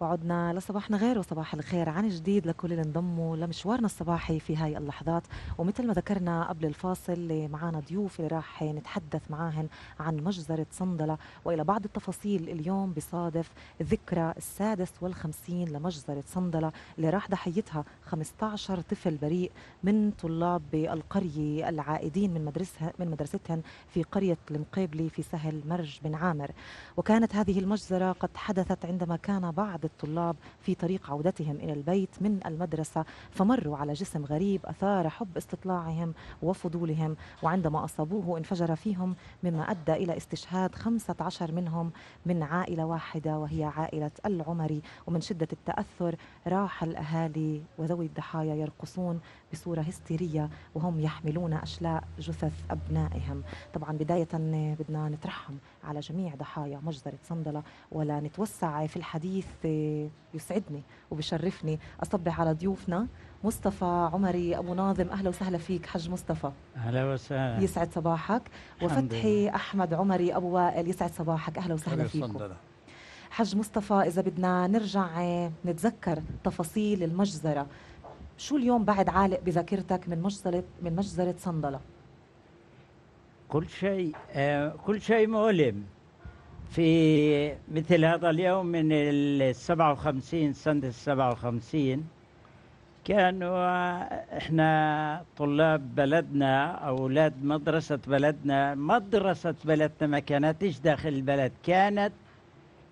وعدنا لصباحنا غير وصباح الخير عن جديد لكل اللي انضموا لمشوارنا الصباحي في هاي اللحظات. ومثل ما ذكرنا قبل الفاصل معنا ضيوف اللي راح نتحدث معاهن عن مجزرة صندلة وإلى بعض التفاصيل. اليوم بصادف ذكرى ال56 لمجزرة صندلة اللي راح ضحيتها 15 طفل بريء من طلاب القرية العائدين من مدرستهن في قرية المقيبلي في سهل مرج بن عامر. وكانت هذه المجزرة قد حدثت عندما كان بعض الطلاب في طريق عودتهم إلى البيت من المدرسة، فمروا على جسم غريب أثار حب استطلاعهم وفضولهم، وعندما أصابوه انفجر فيهم مما أدى إلى استشهاد 15 منهم من عائلة واحدة وهي عائلة العمري. ومن شدة التأثر راح الأهالي وذوي الضحايا يرقصون بصورة هستيرية وهم يحملون أشلاء جثث أبنائهم. طبعا بداية بدنا نترحم على جميع ضحايا مجزرة صندلة ولا نتوسع في الحديث. يسعدني وبشرفني أصبح على ضيوفنا مصطفى عمري أبو ناظم. أهلا وسهلا فيك حج مصطفى. أهلا وسهلا. يسعد صباحك. وفتحي أحمد عمري أبو وائل. يسعد صباحك. أهلا وسهلا فيكم. حج مصطفى، إذا بدنا نرجع نتذكر تفاصيل المجزرة، شو اليوم بعد عالق بذاكرتك من مجزرة صندلة؟ كل شيء مؤلم في مثل هذا اليوم. من ال57 سنة ال57 كانوا احنا طلاب بلدنا، أولاد مدرسة بلدنا ما كانتش داخل البلد، كانت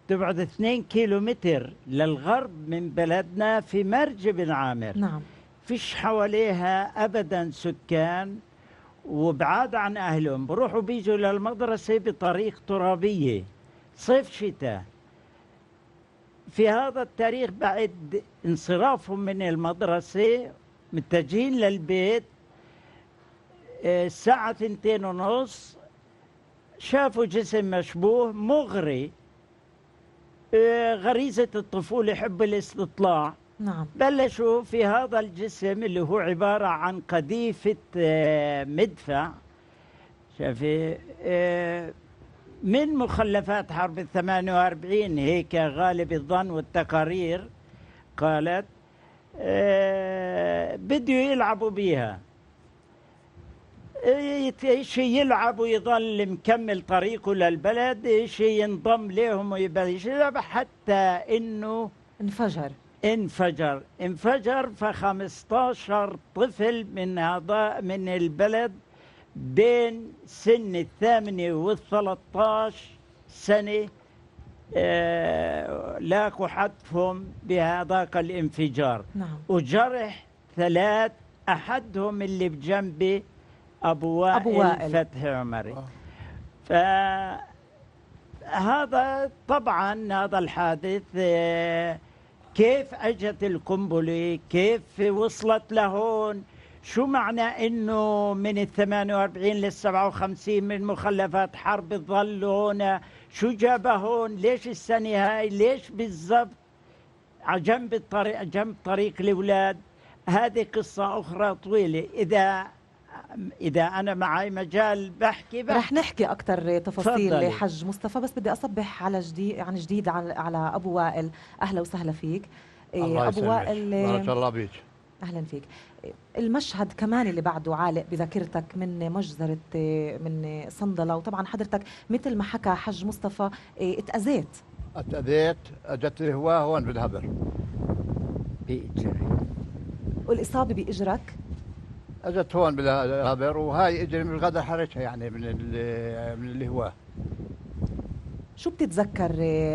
تبعد 2 كيلومتر للغرب من بلدنا في مرج بن عامر. نعم. فيش حواليها أبدا سكان، وبعاد عن أهلهم، بروحوا بيجوا للمدرسة بطريق ترابية صيف شتاء. في هذا التاريخ بعد انصرافهم من المدرسة متجهين للبيت الساعة 2:30 شافوا جسم مشبوه مغري. غريزة الطفولة حب الاستطلاع. نعم. بلشوا في هذا الجسم اللي هو عبارة عن قذيفة مدفع، شافي، من مخلفات حرب ال48، هيك غالب الظن والتقارير قالت. بده يلعبوا بيها، شيء يلعب ويظل مكمل طريقه للبلد، شيء ينضم لهم ويبلش يلعب حتى انه انفجر. ف15 طفل من البلد بين سن 8 و13 سنة لاقوا حتفهم بهذاك الانفجار. نعم. وجرح 3، أحدهم اللي بجنبي أبو وائل فتحي عمري. فهذا طبعا هذا الحادث، كيف أجت القنبلة، كيف وصلت لهون، شو معنى إنه من 48 لل57 من مخلفات حرب تظل هون، شو جابه هون، ليش السنة هاي، ليش بالضبط جنب طريق الأولاد. هذه قصة أخرى طويلة. إذا أنا معي مجال بحكي رح نحكي أكثر تفاصيل فضلي. حج مصطفى، بس بدي أصبح على جديد على أبو وائل. أهلا وسهلا فيك. أبو وائل، بارك الله بيك. أهلا فيك. المشهد كمان اللي بعده عالق بذاكرتك من مجزرة من صندلة، وطبعا حضرتك مثل ما حكى حج مصطفى اتأذيت. أجت الهواء هون بالهبر بإجري، والإصابة بإجرك اجت هون بالهبر، وهاي اجري من الغدر حركها يعني من الهواء. شو بتتذكر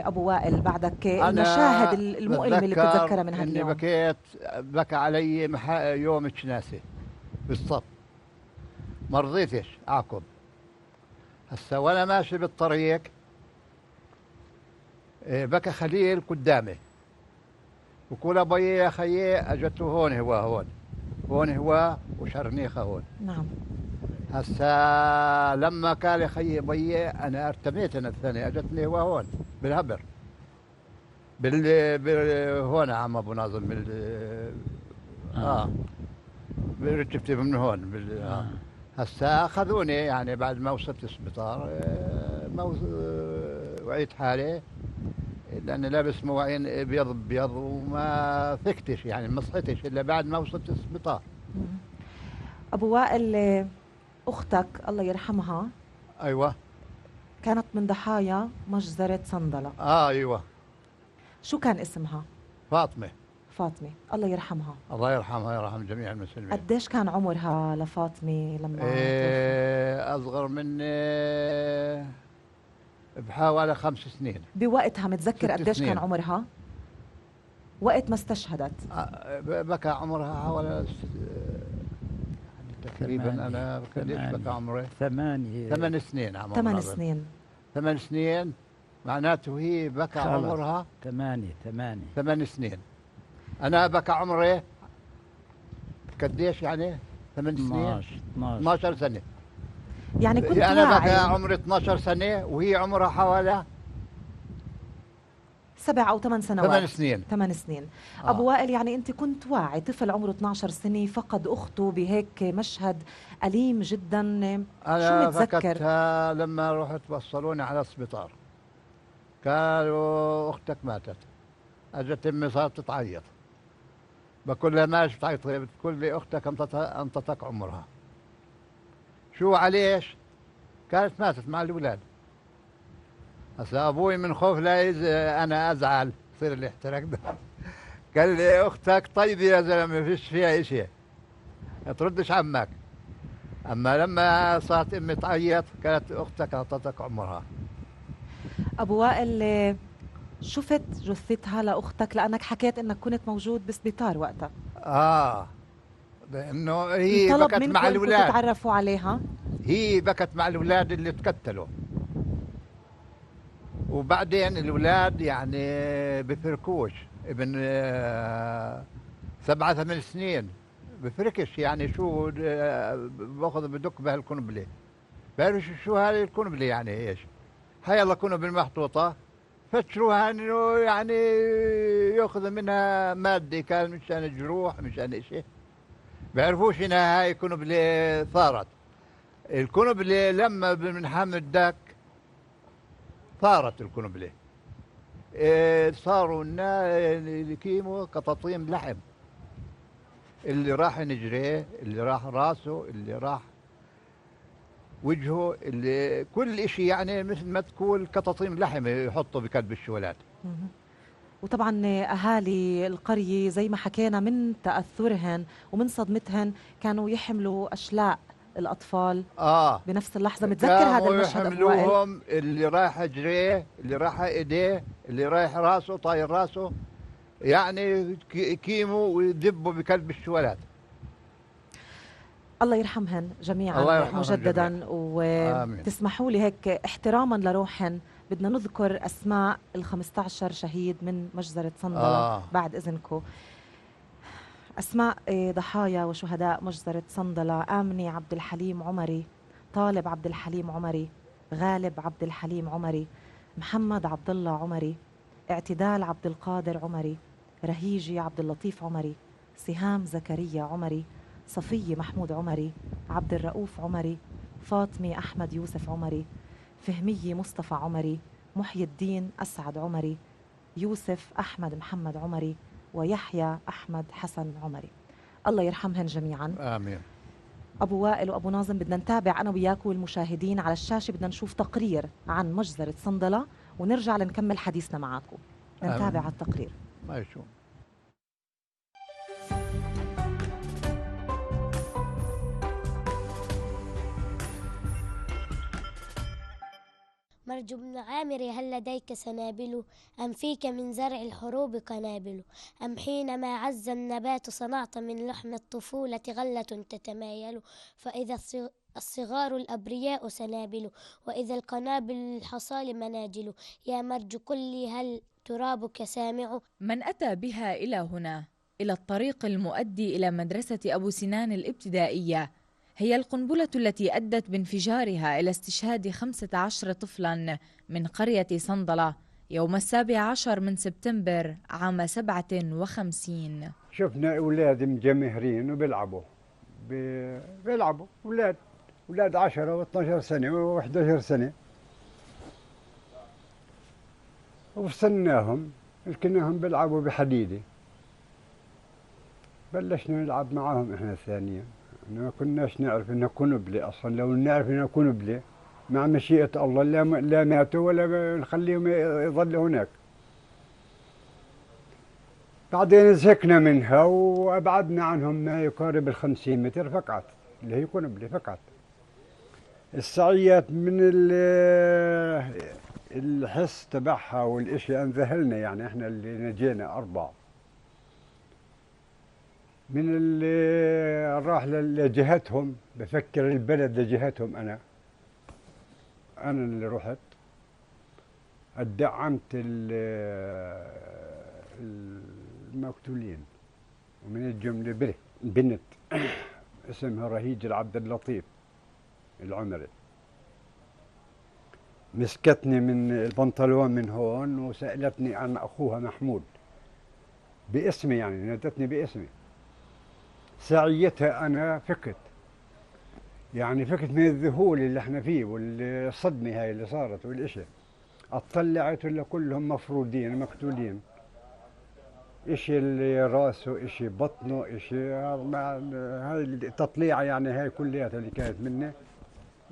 أبو وائل بعدك المشاهد المؤلمة اللي بتتذكرها من هاليوم؟ إني بكيت، بكى علي يوم الشناسة بالصف، ما رضيتش أعقب. هسا وأنا ماشي بالطريق بكى خليل قدامي، وكل أبوي يا خيي أجته هون هوا وشرنيخة هون. نعم. هسا لما قال يا خيي بيي انا ارتميت، انا الثاني اجتني هو هون بالهبر هون عم ابو ناظم ركبت من هون هسا اخذوني يعني بعد ما وصلت السبيطار، وعيت حالي لأني لابس مواعين أبيض بيض وما فكتش، يعني ما صحيتش إلا بعد ما وصلت السبيطار. مم. أبو وائل، أختك الله يرحمها أيوة. كانت من ضحايا مجزرة صندلة. أيوة. شو كان اسمها؟ فاطمة. فاطمة الله يرحمها. الله يرحمها ويرحم جميع المسلمين. قديش كان عمرها لفاطمة لما توفت؟ أصغر مني بحوالي 5 سنين. بوقتها متذكر 6 قديش كان سنين. عمرها؟ وقت ما استشهدت. بكى عمرها حوالي يعني تقريبا أنا قديش بكى عمري؟ 8 سنين عمرها. 8 سنين. 8 سنين معناته هي بكى عمرها 8 سنين. أنا بكى عمري قديش يعني؟ 8 سنين 12 سنة. يعني كنت أنا بكى واعي. عمري 12 سنة وهي عمرها حوالي 7 أو 8 سنوات. 8 سنين. 8 سنين. أبو وائل، يعني أنت كنت واعي، طفل عمره 12 سنة فقد أخته بهيك مشهد أليم جدا. أنا شو متذكر؟ فكرتها لما رحت وصلوني على السبيطار، قالوا أختك ماتت. أجت أمي صارت تعيط، بقول لها ماشي بتعيط؟ بتقول لي أختك أنطتك عمرها. شو عليش؟ قالت ماتت مع الأولاد. هسا أبوي من خوف لا أنا أزعل يصير الاحتراق ده قال لي أختك طيبة يا زلمة فيش فيها إشي، ما تردش عمك. أما لما صارت أمي تعيط قالت أختك أنطتك عمرها. أبو وائل، شفت جثتها لأختك؟ لأنك حكيت إنك كنت موجود بسبيطار وقتها. لأنه هي طلب بكت منكم مع إنكم الأولاد. تتعرفوا عليها؟ هي بكت مع الأولاد اللي تقتلوا، وبعدين الأولاد يعني بفركوش ابن 7 8 سنين بفركش، يعني شو باخذ بدق بهالقنبلة، بعرفش شو هاي القنبلة يعني ايش. هاي الله قنبلة محطوطة فتشوها انه يعني ياخذ منها مادة كان مشان الجروح مشان اشي، بعرفوش انها هاي قنبلة ثارت. القنبلة لما بن حمد داك ثارت القنبلة. صاروا اللي كيمو قطاطيم لحم، اللي راح نجريه، اللي راح راسه، اللي راح وجهه، اللي كل اشي يعني مثل ما تقول قطاطيم لحم يحطوا بكلب الشوالات. وطبعا أهالي القرية زي ما حكينا من تأثرهن ومن صدمتهن كانوا يحملوا أشلاء الأطفال بنفس اللحظة. متذكر هذا المشهد أبو وائل؟ يحملوهم، اللي رايح جريه، اللي رايح ايديه، اللي رايح راسه طاير راسه، يعني كيمو ويدبوا بكلب الشوالات. الله يرحمهن جميعا. الله يرحمهن مجددا جميعا. وتسمحوا لي هيك احتراما لروحهن بدنا نذكر أسماء ال15 شهيد من مجزرة صندلة بعد إذنكم. أسماء ضحايا وشهداء مجزرة صندلة: آمنة عبد الحليم عمري، طالب عبد الحليم عمري، غالب عبد الحليم عمري، محمد عبد الله عمري، اعتدال عبد القادر عمري، رهيجي عبد اللطيف عمري، سهام زكريا عمري، صفية محمود عمري، عبد الرؤوف عمري، فاطمة أحمد يوسف عمري، فهمية مصطفى عمري، محي الدين أسعد عمري، يوسف أحمد محمد عمري، ويحيى أحمد حسن عمري. الله يرحمهن جميعا. آمين. أبو وائل وأبو ناظم، بدنا نتابع أنا وياكم والمشاهدين على الشاشة، بدنا نشوف تقرير عن مجزرة صندلة ونرجع لنكمل حديثنا معاكم. نتابع التقرير. ماشي. مرج بن عامر، هل لديك سنابل؟ أم فيك من زرع الحروب قنابل؟ أم حينما عز النبات صنعت من لحم الطفولة غلة تتمايل؟ فإذا الصغار الأبرياء سنابل، وإذا القنابل الحصال مناجل. يا مرج كل هل ترابك سامع؟ من أتى بها إلى هنا، إلى الطريق المؤدي إلى مدرسة أبو سنان الابتدائية، هي القنبلة التي أدت بانفجارها إلى استشهاد 15 طفلاً من قرية صندلة يوم 17 من سبتمبر عام 57. شفنا أولاد مجمهرين وبيلعبوا بيلعبوا أولاد 10 و12 سنة و11 سنة. وفصلناهم، لكناهم بيلعبوا بحديدة. بلشنا نلعب معاهم احنا ثانيا. ما كناش نعرف انها كنبلة اصلا، لو نعرف انها كنبلة مع مشيئة الله لا ماتوا ولا نخليهم يظلوا هناك. بعدين زهقنا منها وابعدنا عنهم ما يقارب ال50 متر فقط، اللي هي كنبلة فقط. السعيات من الحس تبعها والاشي انذهلنا، يعني احنا اللي نجينا 4 من اللي راح لجهتهم. بفكر البلد لجهتهم. انا اللي رحت دعمت المقتولين، ومن الجملة بنت اسمها رهيج العبد اللطيف العمري، مسكتني من البنطلون من هون وسألتني عن أخوها محمود باسمي، يعني نادتني باسمي. ساعيتها أنا فكت، يعني فكت من الذهول اللي احنا فيه والصدمة هاي اللي صارت والإشي. اطلعت ولا كلهم مفرودين مقتولين، إشي اللي راسه إشي بطنه إشي. هاي التطليعة يعني هاي كلياتها اللي كانت مني،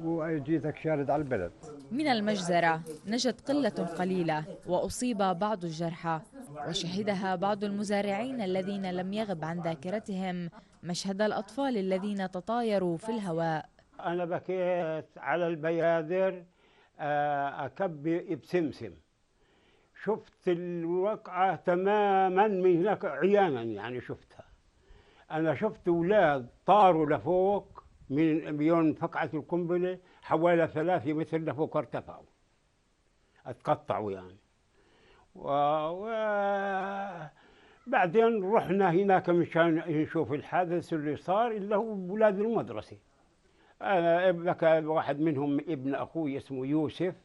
وجيتك شارد على البلد. من المجزرة نجت قلة قليلة وأصيب بعض الجرحى، وشهدها بعض المزارعين الذين لم يغب عن ذاكرتهم مشهد الأطفال الذين تطايروا في الهواء. أنا بكيت على البيادر أكبي بسمسم. شفت الوقعة تماما من هناك عيانا، يعني شفتها. أنا شفت أولاد طاروا لفوق من بيوم فقعة القنبلة، حوالي 3 متر لفوق ارتفعوا، اتقطعوا يعني. بعدين رحنا هناك مشان نشوف الحادث اللي صار، اللي هو أولاد المدرسة. أنا بكى واحد منهم ابن أخوي اسمه يوسف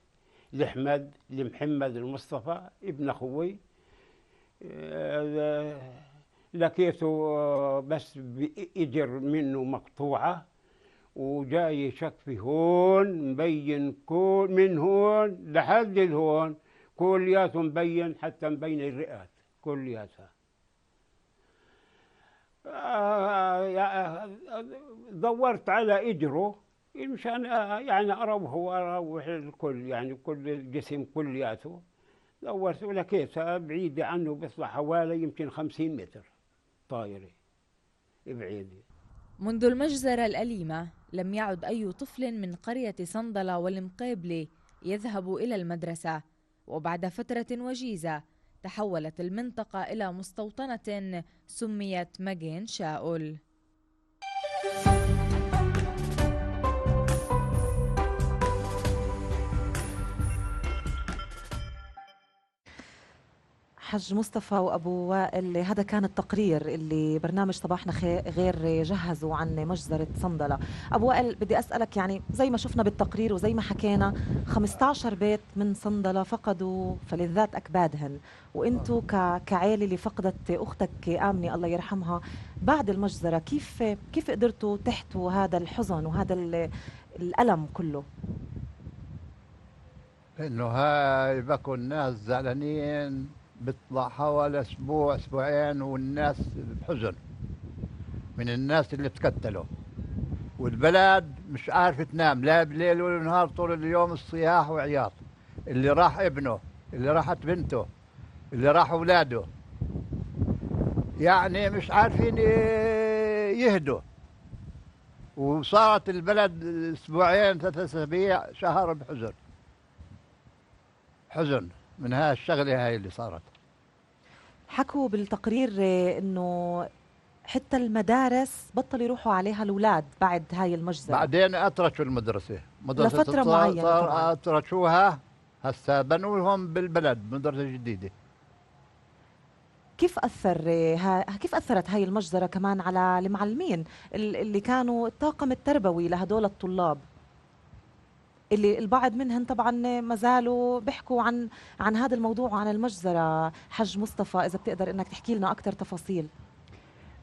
لأحمد لمحمد المصطفى ابن أخوي. لقيته بس بإجر منه مقطوعة، وجاي شكفي هون مبين كل من هون لحد هون كلياته مبين، حتى مبين الرئات كلياتها. دورت على إجره مشان يعني أروح الكل، يعني كل الجسم كلياته. دورت ولقيتها بعيدة عنه، بيطلع حوالي يمكن 50 متر طايرة بعيدة. منذ المجزرة الأليمة لم يعد أي طفل من قرية صندلة والمقابلة يذهب إلى المدرسة، وبعد فترة وجيزة تحولت المنطقة إلى مستوطنة سميت مجين شاؤل. حج مصطفى وأبو وائل، هذا كان التقرير اللي برنامج صباحنا غير جهزوا عن مجزرة صندلة. أبو وائل بدي أسألك، يعني زي ما شفنا بالتقرير وزي ما حكينا 15 بيت من صندلة فقدوا فلذات أكبادهن، وإنتوا كعائلة اللي فقدت أختك آمنة الله يرحمها بعد المجزرة، كيف قدرتوا تحتوا هذا الحزن وهذا الألم كله؟ لأنه هاي بكوا الناس زعلانين، بيطلع حوالي أسبوع أسبوعين والناس بحزن من الناس اللي تقتلوا، والبلد مش عارفة تنام لا بليل ولا نهار، طول اليوم الصياح وعياط. اللي راح ابنه، اللي راحت بنته، اللي راح أولاده، يعني مش عارفين يهدوا. وصارت البلد أسبوعين 3 أسابيع شهر بحزن، حزن من هاي الشغلة هاي اللي صارت. حكوا بالتقرير انه حتى المدارس بطل يروحوا عليها الاولاد بعد هاي المجزرة، بعدين أطرشوا المدرسة لفترة معينة طبعاً. أطرشوها، هسا بنوا لهم بالبلد مدرسة جديدة. كيف أثرت هاي المجزرة كمان على المعلمين اللي كانوا الطاقم التربوي لهدول الطلاب، اللي البعض منهم طبعا ما زالوا بيحكوا عن هذا الموضوع وعن المجزرة؟ حج مصطفى، إذا بتقدر إنك تحكي لنا أكثر تفاصيل.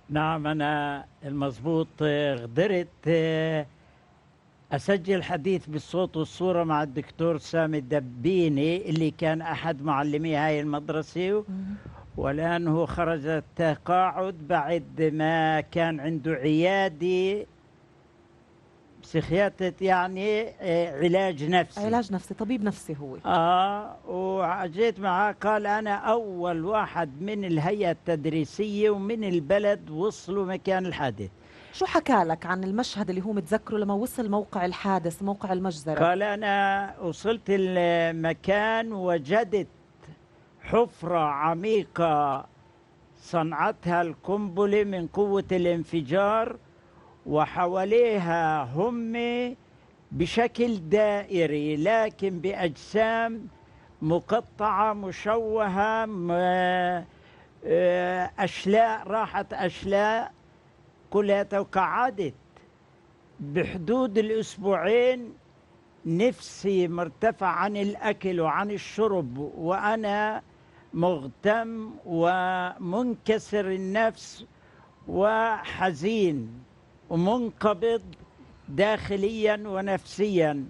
نعم، أنا المضبوط قدرت أسجل حديث بالصوت والصورة مع الدكتور سامي الدبيني اللي كان أحد معلمي هاي المدرسة، والآن هو خرج التقاعد بعد ما كان عنده عيادة بسيخياتة، يعني علاج نفسي. علاج نفسي، طبيب نفسي هو. وجيت معاه قال أنا أول واحد من الهيئة التدريسية ومن البلد وصلوا مكان الحادث. شو حكى لك عن المشهد اللي هو متذكره لما وصل موقع الحادث، موقع المجزرة؟ قال أنا وصلت المكان وجدت حفرة عميقة صنعتها القنبلة من قوة الانفجار، وحواليها هم بشكل دائري لكن بأجسام مقطعة مشوهة، أشلاء راحت أشلاء كلها. وقعدت بحدود الأسبوعين نفسي مرتفع عن الأكل وعن الشرب، وأنا مغتم ومنكسر النفس وحزين ومنقبض داخليا ونفسيا،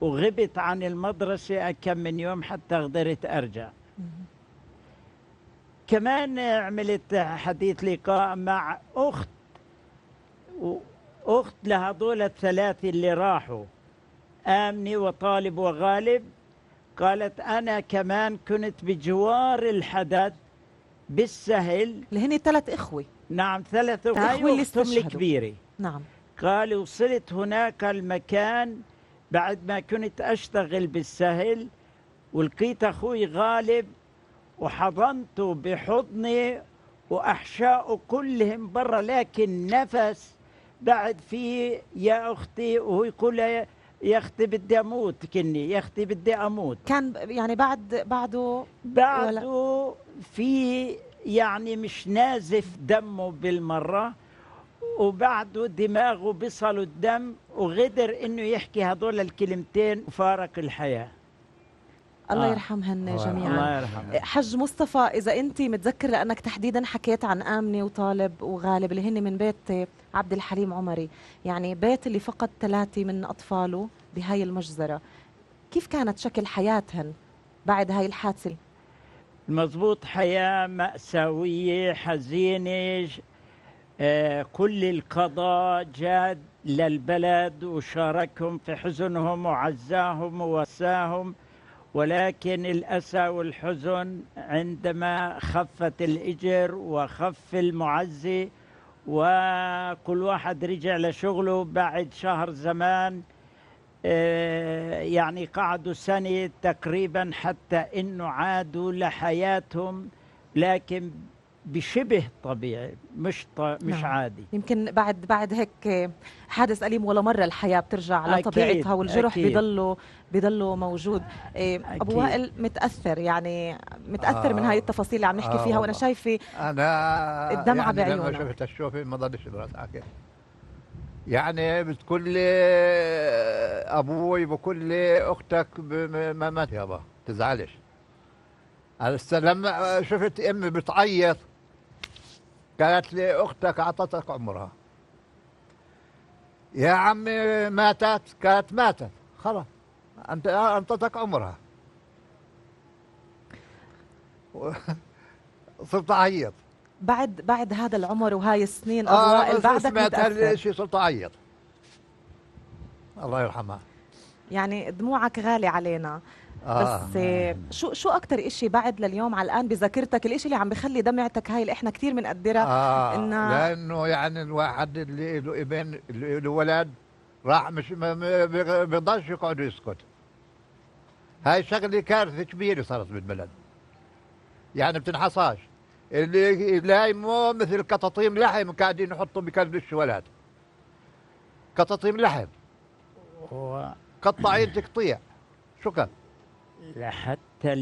وغبت عن المدرسة كم من يوم حتى قدرت أرجع. كمان عملت حديث لقاء مع أخت لهذول الثلاثة اللي راحوا، آمني وطالب وغالب. قالت أنا كمان كنت بجوار الحدث بالسهل. اللي هن 3 إخوة. نعم 3 الإخوة اللي أختهم استشهدوا. الكبيرة. نعم. قال وصلت هناك المكان بعد ما كنت أشتغل بالسهل، ولقيت أخوي غالب وحضنته بحضني وأحشائه كلهم برا، لكن نفس بعد فيه يا أختي، وهو يقول يا أختي بدي أموت، كني يا أختي بدي أموت. كان يعني بعده في يعني مش نازف دمه بالمرة، وبعده دماغه بصلوا الدم، وغدر إنه يحكي هذول الكلمتين وفارق الحياة. الله يرحمهن جميعا. الله يرحمه. حج مصطفى، إذا أنت متذكر لأنك تحديدا حكيت عن آمنة وطالب وغالب اللي هن من بيت عبد الحليم عمري، يعني بيت اللي فقد 3 من أطفاله بهاي المجزرة، كيف كانت شكل حياتهن بعد هاي الحادثة؟ مضبوط، حياة مأساوية حزينة. كل القضاء جاد للبلد وشاركهم في حزنهم وعزاهم ووساهم، ولكن الأسى والحزن عندما خفت الإجر وخف المعزي وكل واحد رجع لشغله بعد شهر زمان. يعني قعدوا سنة تقريبا حتى إنه عادوا لحياتهم، لكن بشبه طبيعي، مش نعم. عادي. يمكن بعد هيك حادث أليم ولا مرة الحياة بترجع لطبيعتها، والجرح بيضله موجود. أبو وائل متأثر، يعني متأثر من هاي التفاصيل اللي عم نحكي فيها، وأنا شايفة أنا الدمعة يعني بعيونك. لما شفت الشوفي ما ضلش براسك، يعني بتقول لي أبوي بقول لي أختك ما مات يابا تزعلش. هسه لما شفت أمي بتعيط قالت لي أختك أعطتك عمرها. يا عمي ماتت؟ قالت ماتت خلاص أنت أعطتك عمرها. صرت أعيط بعد هذا العمر وهاي السنين. أبو وائل بعدك متأثر. شيء صرت أعيط. الله يرحمها. يعني دموعك غالي علينا. بس شو أكتر إشي بعد لليوم على الآن بذاكرتك، الإشي اللي عم بخلي دمعتك هاي اللي إحنا كتير بنقدرها؟ لأنه يعني الواحد اللي له ابن اللي له ولد راح مش ما بيقدرش يقعد يسكت. هاي شغلة كارثة كبيرة صارت بالبلد، يعني بتنحصاش. اللي لايمه مثل قطاطيم لحم قاعدين يحطوا بكلب الولد، قطاطيم لحم قطعين تقطيع. شكرا. لحتى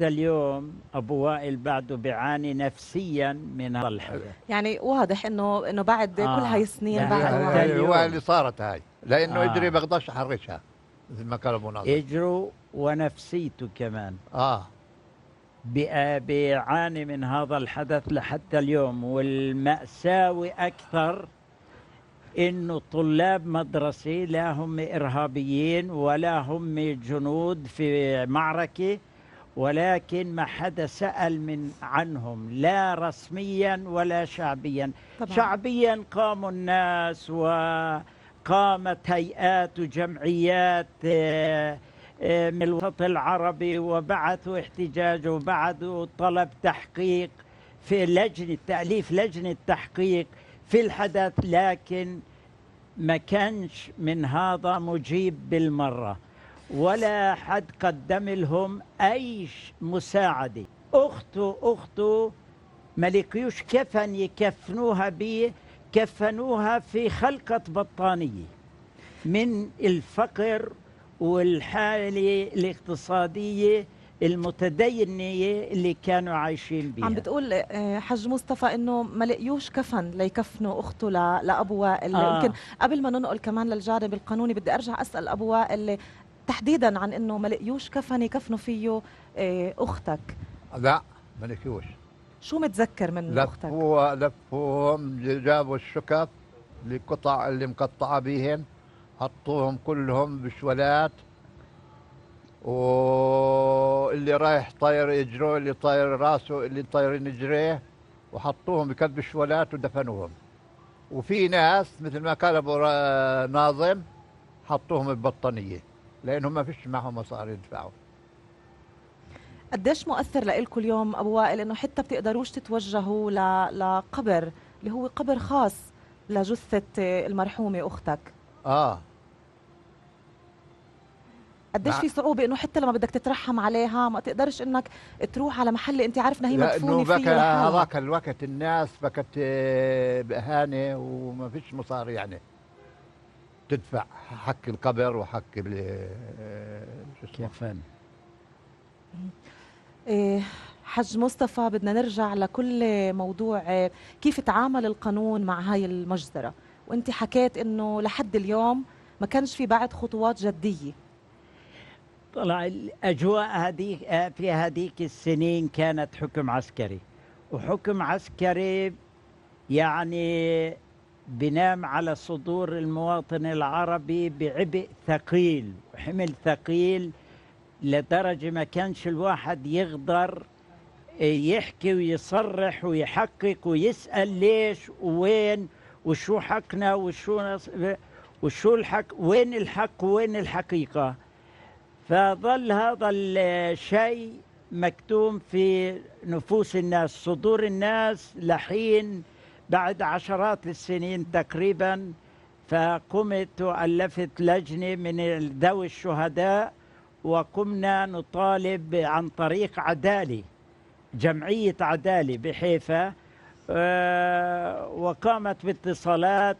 اليوم أبو وائل بعده بيعاني نفسيا من هذا الحدث. يعني واضح إنه بعد كل هاي السنين بعد هو اللي صارت هاي، لأنه إجري بقدرش أحرشها مثل ما كان أبو ناصر. إجره ونفسيته كمان بيعاني من هذا الحدث لحتى اليوم. والمأساوي أكثر إنه طلاب مدرسة لا هم إرهابيين ولا هم جنود في معركة، ولكن ما حدا سأل عنهم لا رسميا ولا شعبيا. طبعا. شعبيا قاموا الناس وقامت هيئات وجمعيات من الوسط العربي وبعثوا احتجاج وبعثوا طلب تحقيق في لجنة تأليف لجنة تحقيق في الحدث، لكن ما كانش من هذا مجيب بالمرة ولا حد قدم لهم أي مساعدة. أخته ما لقيوش كفن يكفنوها به، كفنوها في خلقة بطانية من الفقر والحالة الاقتصادية المتدينة اللي كانوا عايشين بها. عم بتقول حج مصطفى انه ما لقيوش كفن ليكفنوا اخته لابو وائل. يمكن قبل ما ننقل كمان للجانب القانوني بدي ارجع اسال ابو وائل تحديدا عن انه ما لقيوش كفن يكفنوا فيه اختك. لا ما لقيوش. شو متذكر من اختك؟ لفوهم، جابوا الشكف القطع اللي مقطعه بيهم، حطوهم كلهم بشولات، واللي رايح طاير يجروا، اللي طاير راسه، اللي طايرين يجريه، وحطوهم بكب الشولات ودفنوهم. وفي ناس مثل ما قال ابو ناظم حطوهم ببطانيه لانهم ما فيش معهم مصاري يدفعوا. قديش مؤثر لإلكم اليوم ابو وائل انه حتى بتقدروش تتوجهوا لقبر اللي هو قبر خاص لجثه المرحومه اختك؟ قديش في صعوبة انه حتى لما بدك تترحم عليها ما تقدرش انك تروح على محل انت عارف انها هي مدفونة فيه لحالها؟ هذاك الوقت الناس بكت بأهانة وما فيش مصاري يعني تدفع حق القبر وحق كفن. حج مصطفى بدنا نرجع لكل موضوع كيف تعامل القانون مع هاي المجزرة، وانت حكيت انه لحد اليوم ما كانش في بعد خطوات جدية. طلع الأجواء هذه في هذيك السنين كانت حكم عسكري، وحكم عسكري يعني بنام على صدور المواطن العربي بعبء ثقيل وحمل ثقيل، لدرجة ما كانش الواحد يقدر يحكي ويصرح ويحقق ويسأل ليش ووين وشو حقنا وشو الحق، وين الحق وين الحقيقة. فظل هذا الشيء مكتوم في نفوس الناس، صدور الناس، لحين بعد عشرات السنين تقريبا فقمت وألفت لجنة من ذوي الشهداء، وقمنا نطالب عن طريق عدالة، جمعية عدالة بحيفا، وقامت باتصالات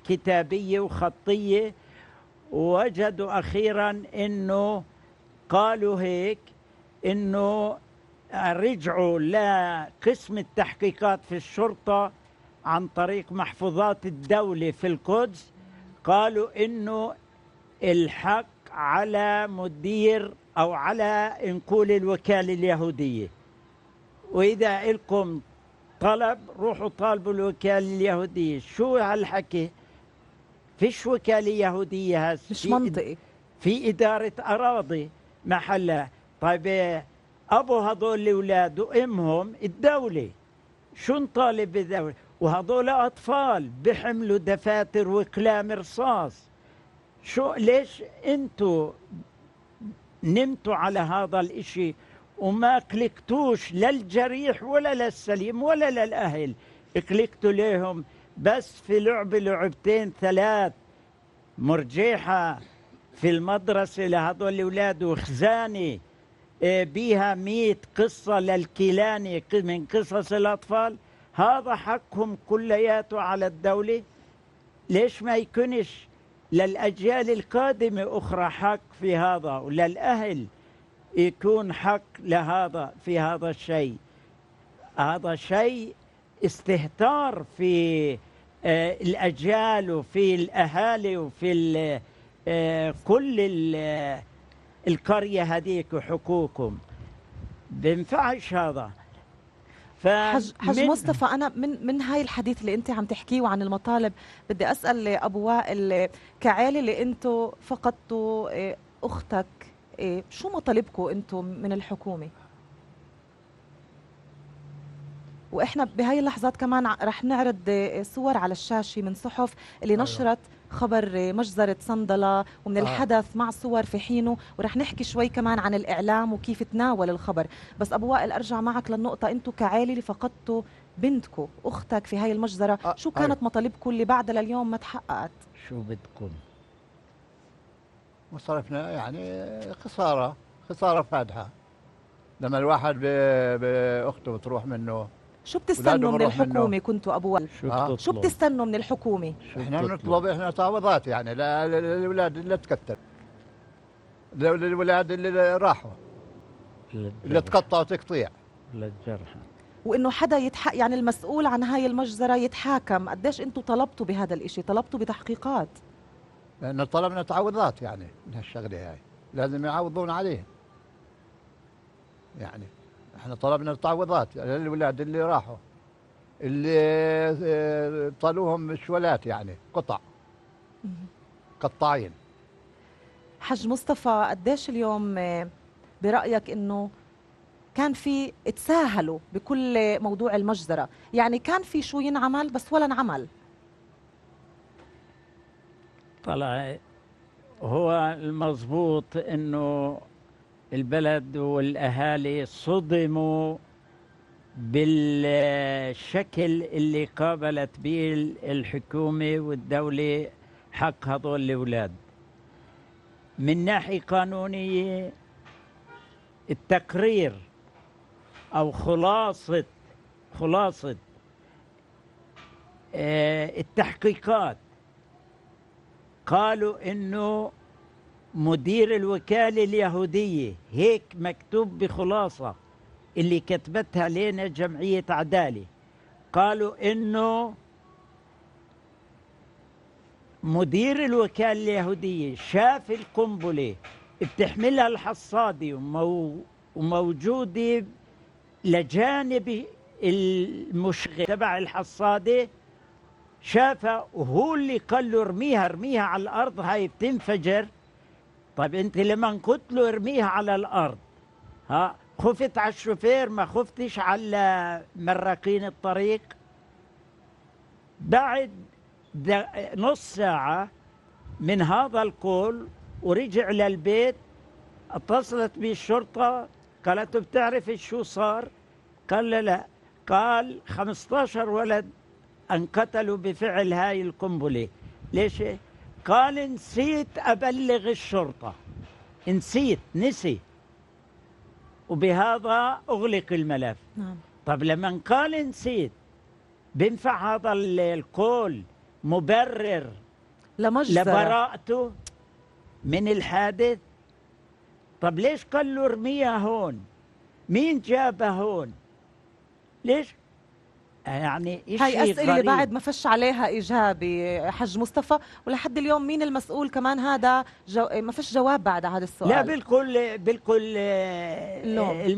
كتابية وخطية، ووجدوا أخيرا أنه قالوا هيك أنه رجعوا لقسم التحقيقات في الشرطة عن طريق محفوظات الدولة في القدس، قالوا أنه الحق على مدير أو على نقول الوكالة اليهودية، وإذا لكم طلب روحوا طالبوا الوكالة اليهودية. شو هالحكي؟ فيش وكالة يهودية هسه، مش منطقي، في إدارة أراضي محلها. طيب أبو هذول الأولاد وأمهم الدولة، شو نطالب بالدولة؟ وهذول أطفال بحملوا دفاتر وأقلام رصاص. شو ليش أنتوا نمتوا على هذا الإشي وما كلكتوش للجريح ولا للسليم ولا للأهل؟ كلكتوا ليهم بس في لعبتين ثلاث، مرجيحة في المدرسة لهذول الأولاد وخزانة بيها 100 قصة للكيلاني من قصص الأطفال. هذا حقهم كلياته على الدولة. ليش ما يكونش للأجيال القادمة أخرى حق في هذا، وللأهل يكون حق لهذا في هذا الشيء؟ هذا شيء استهتار في الأجيال وفي الأهالي وفي كل القرية هذيك وحقوقهم. بينفعش هذا. حج فمن مصطفى، أنا من هاي الحديث اللي أنت عم تحكيه وعن المطالب بدي أسأل أبو وائل، كعائلة اللي أنتوا فقدتوا أختك، شو مطالبكم أنتم من الحكومة؟ واحنا بهاي اللحظات كمان رح نعرض صور على الشاشة من صحف اللي أيوة. نشرت خبر مجزرة صندلة ومن آه. الحدث مع صور في حينه، ورح نحكي شوي كمان عن الإعلام وكيف تناول الخبر. بس أبو وائل، أرجع معك للنقطة، أنتوا كعائلة اللي فقدتوا بنتكم أختك في هاي المجزرة، شو أيوة. كانت مطالبكم اللي بعدها لليوم ما تحققت؟ شو بدكم؟ مصارفنا يعني خسارة فادحة. لما الواحد بأخته بتروح منه، شو ولاده بتستنوا من بروح منه. الحكومة كنتوا أبو وائل؟ شو آه. شو بتطلب؟ بتستنوا من الحكومة؟ شو احنا بتطلب؟ بنطلب احنا تعويضات يعني للأولاد اللي تكتل، للأولاد اللي راحوا، اللي للجرح. تقطعوا تقطيع. للجرح. وانه حدا يعني المسؤول عن هاي المجزرة يتحاكم. قديش انتوا طلبتوا بهذا الاشي؟ طلبتوا بتحقيقات؟ لأن طلبنا تعويضات يعني من هالشغلة هاي، لازم يعوضون عليه. يعني احنا طلبنا تعويضات للأولاد اللي راحوا، اللي طالوهم شولات يعني قطاعين. حج مصطفى، قديش اليوم برأيك انه كان في تساهلوا بكل موضوع المجزرة؟ يعني كان في شو ينعمل بس ولا انعمل. طلع هو المضبوط انه البلد والاهالي صدموا بالشكل اللي قابلت به الحكومة والدولة حق هذول الأولاد. من ناحية قانونية، التقرير أو خلاصة التحقيقات قالوا إنه مدير الوكالة اليهودية، هيك مكتوب بخلاصة اللي كتبتها لنا جمعية عدالة، قالوا إنه مدير الوكالة اليهودية شاف القنبلة بتحملها الحصادة وموجودة لجانب المشغل تبع الحصادة، شافها وهو اللي قال له ارميها على الأرض، هاي بتنفجر. طيب انت لما قلت له ارميها على الأرض، خفت على الشوفير، ما خفتش على مراقين الطريق؟ بعد نص ساعة من هذا القول ورجع للبيت، اتصلت بالشرطة، قالت بتعرف شو صار؟ قال لا. قال 15 ولد انقتلوا بفعل هاي القنبلة. ليش؟ قال نسيت أبلغ الشرطة، نسي، وبهذا أغلق الملف. نعم. طب لما قال نسيت، بينفع هذا القول مبرر لمجزرة لبراءته من الحادث؟ طب ليش قال له ارميها هون؟ مين جابها هون؟ ليش؟ يعني هاي أسئلة اللي غريب. بعد ما فش عليها إجابة حج مصطفى، ولحد اليوم مين المسؤول كمان؟ هذا ما فيش جواب بعد هذا السؤال. لا، بالكل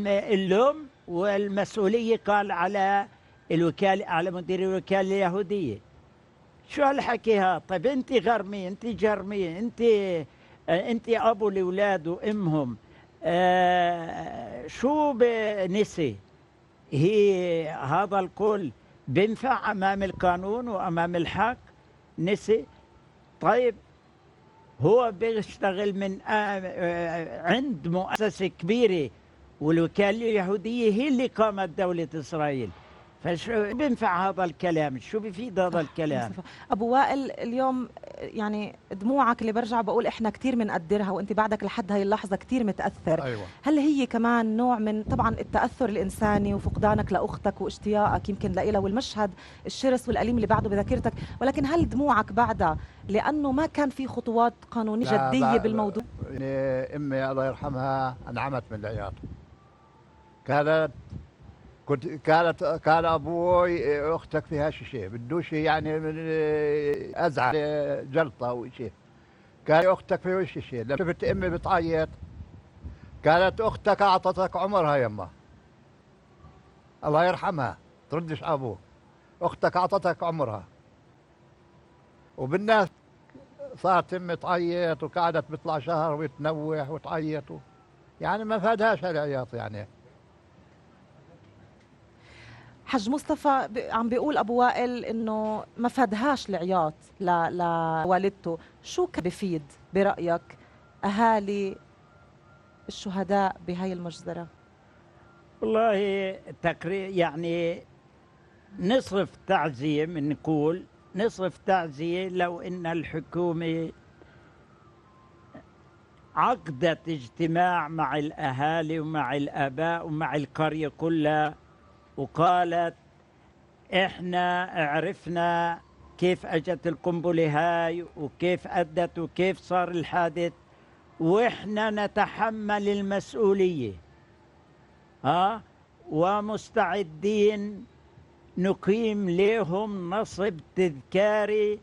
اللوم والمسؤولية قال على الوكالة، على مدير الوكالة اليهودية. شو هالحكي؟ طيب انت غرمي، انت جرمي، انت ابو الاولاد وامهم، شو بنسي؟ هي هذا القول بينفع امام القانون وامام الحق؟ نسي. طيب هو بيشتغل من عند مؤسسة كبيرة، والوكالة اليهودية هي اللي قامت دولة إسرائيل، فشو بينفع هذا الكلام؟ شو بيفيد هذا الكلام؟ أبو وائل، اليوم يعني دموعك اللي برجع بقول إحنا كتير منقدرها، وأنت بعدك لحد هاي اللحظة كتير متأثر. أيوة. هل هي كمان نوع من طبعا التأثر الإنساني وفقدانك لأختك واشتياقك يمكن لإلها والمشهد الشرس والأليم اللي بعده بذاكرتك، ولكن هل دموعك بعدها لأنه ما كان في خطوات قانونية جدية بالموضوع؟ يعني أمي الله يرحمها أنعمت من العياط. كان ابوي اختك فيها شيء بدوش يعني ازعل جلطه او شيء، كان اختك فيها شيء. لما شفت امي بتعيط، قالت اختك اعطتك عمرها يما. الله يرحمها تردش أبوه، أختك أعطتك عمرها. وبالناس صارت تم تعيط وقعدت بيطلع شهر وتنوح وتعيط يعني ما فادهاش العياط يعني. حج مصطفى عم بيقول ابو وائل انه ما فادهاش العياط لوالدته، شو كان بفيد برايك اهالي الشهداء بهاي المجزره؟ والله يعني نصرف تعزية، من نقول نصرف تعزية لو إن الحكومة عقدت اجتماع مع الأهالي ومع الآباء ومع القرية كلها وقالت إحنا عرفنا كيف أجت القنبلة هاي وكيف أدت وكيف صار الحادث، وإحنا نتحمل المسؤولية ومستعدين نقيم لهم نصب تذكاري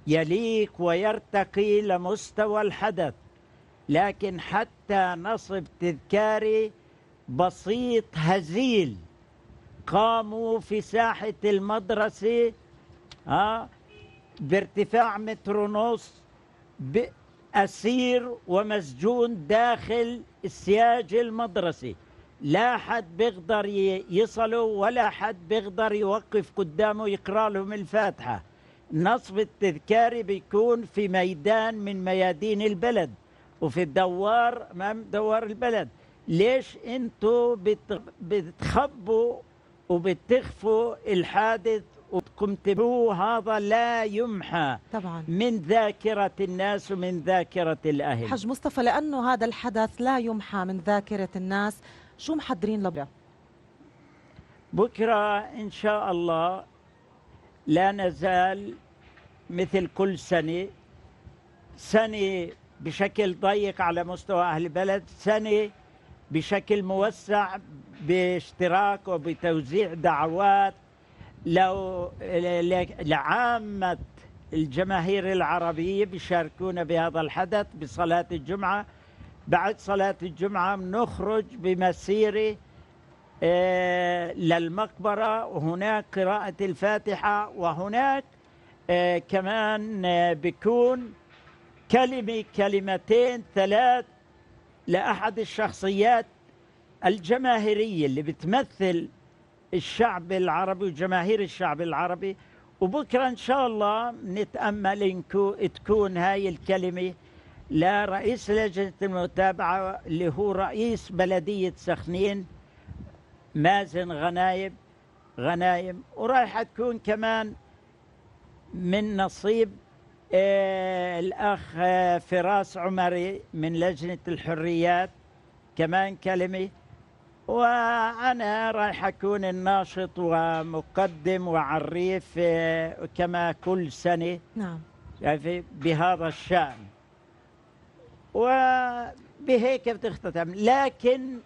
يليق ويرتقي لمستوى الحدث. لكن حتى نصب تذكاري بسيط هزيل قاموا في ساحة المدرسة بارتفاع 1.5 متر أسير ومسجون داخل السياج المدرسي، لا حد بيقدر يصلوا ولا حد بيقدر يوقف قدامه يقرأ لهم الفاتحة. النصب التذكاري بيكون في ميدان من ميادين البلد وفي الدوار أمام دوار البلد. ليش انتوا بتخبوا وبتخفوا الحادث وتكمتموه؟ هذا لا يمحى طبعا من ذاكرة الناس ومن ذاكرة الأهل. حج مصطفى، لأنه هذا الحدث لا يمحى من ذاكرة الناس، شو محضرين لبكرة؟ بكرة إن شاء الله لا نزال مثل كل سنة، سنة بشكل ضيق على مستوى أهل البلد، سنة بشكل موسع باشتراك وبتوزيع دعوات لعامة الجماهير العربية بيشاركونا بهذا الحدث بصلاة الجمعة. بعد صلاة الجمعة نخرج بمسيرة للمقبرة، وهناك قراءة الفاتحة، وهناك كمان بيكون كلمتين 3 لأحد الشخصيات الجماهيرية اللي بتمثل الشعب العربي وجماهير الشعب العربي. وبكرة إن شاء الله نتأمل إن تكون هاي الكلمة لرئيس لجنة المتابعة اللي هو رئيس بلدية سخنين مازن غنايم، ورايحة تكون كمان من نصيب الأخ فراس عمري من لجنة الحريات كمان كلمة، وأنا رايح أكون الناشط ومقدم وعريف كما كل سنة. نعم بهذا الشأن، وبهيك بتختتم. لكن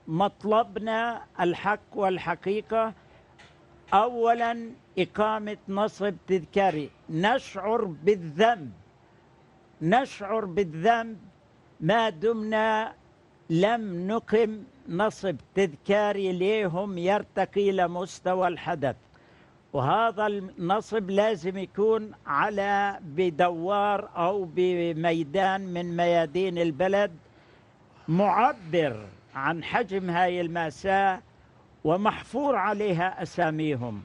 مطلبنا الحق والحقيقة، أولا إقامة نصب تذكاري. نشعر بالذنب ما دمنا لم نقم نصب تذكاري ليهم يرتقي لمستوى الحدث. وهذا النصب لازم يكون بدوار أو بميدان من ميادين البلد معبر عن حجم هاي المأساة ومحفور عليها أساميهم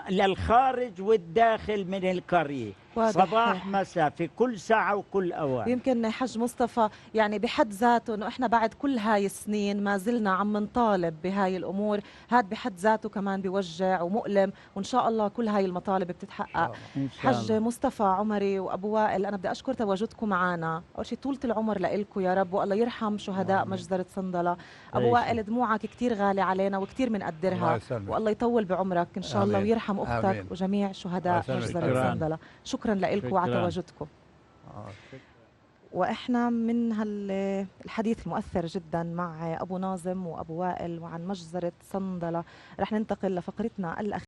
للخارج والداخل من القرية، صباح مساء في كل ساعة وكل أوان. يمكن حج مصطفى يعني بحد ذاته أنه إحنا بعد كل هاي السنين ما زلنا عم نطالب بهاي الأمور، هذا بحد ذاته كمان بيوجع ومؤلم، وإن شاء الله كل هاي المطالب بتتحقق. حج مصطفى عمري وأبو وائل، أنا بدي أشكر تواجدكم معنا، أول شيء طولة العمر لإلكم يا رب، والله يرحم شهداء مجزرة صندلة. أبو وائل دموعك كتير غالي علينا وكتير منقدرها، والله يطول بعمرك إن شاء الله ويرحم أختك وجميع شهداء مجزرة صندلة. شكرا لكم وعلى تواجدكم. وإحنا من الحديث المؤثر جدا مع أبو ناظم وأبو وائل وعن مجزرة صندلة رح ننتقل لفقرتنا الأخيرة.